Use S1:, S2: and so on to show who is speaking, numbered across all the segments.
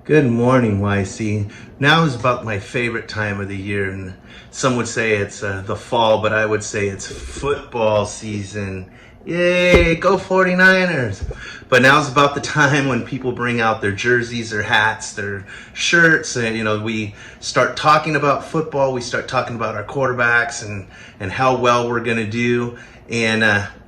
S1: Good morning, YC. Now is about my favorite time of the year, and some would say it's the fall, but I would say it's football season. Yay, go 49ers! But now's about the time when people bring out their jerseys, their hats, their shirts, and we start talking about football. We start talking about our quarterbacks and how well we're going to do, and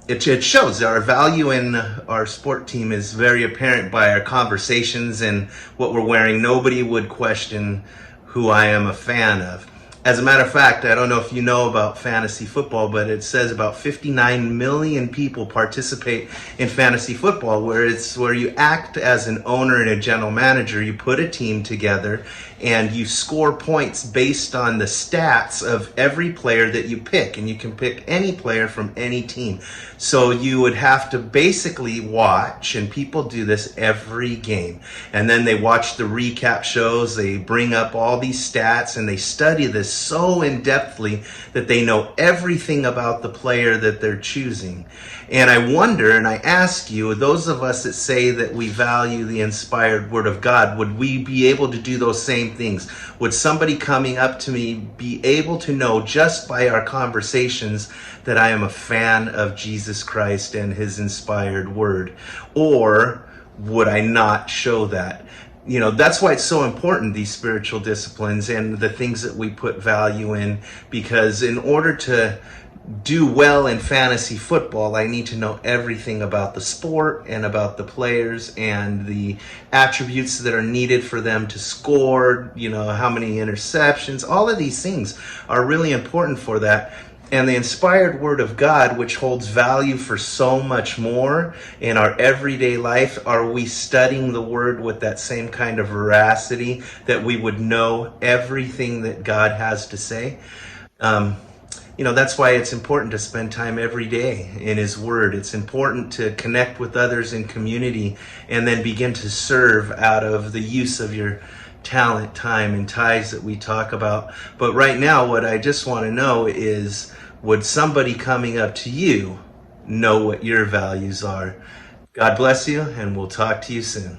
S1: it shows our value in our sport team is very apparent by our conversations and what we're wearing. Nobody would question who I am a fan of. As a matter of fact, I don't know if you know about fantasy football, but it says about 59 million people participate in fantasy football, where you act as an owner and a general manager. You put a team together and you score points based on the stats of every player that you pick, and you can pick any player from any team. So you would have to basically watch, and people do this every game, and then they watch the recap shows. They bring up all these stats and they study this so in-depthly that they know everything about the player that they're choosing. And I wonder, and I ask you, those of us that say that we value the inspired Word of God, would we be able to do those same things? Would somebody coming up to me be able to know just by our conversations that I am a fan of Jesus Christ and His inspired Word? Or would I not show that? That's why it's so important, these spiritual disciplines and the things that we put value in, because in order to do well in fantasy football, I need to know everything about the sport and about the players and the attributes that are needed for them to score, how many interceptions. All of these things are really important for that. And the inspired Word of God, which holds value for so much more in our everyday life, are we studying the Word with that same kind of veracity that we would know everything that God has to say? That's why it's important to spend time every day in His Word. It's important to connect with others in community and then begin to serve out of the use of your talent, time, and tithes that we talk about. But right now, what I just want to know is, would somebody coming up to you know what your values are? God bless you, and we'll talk to you soon.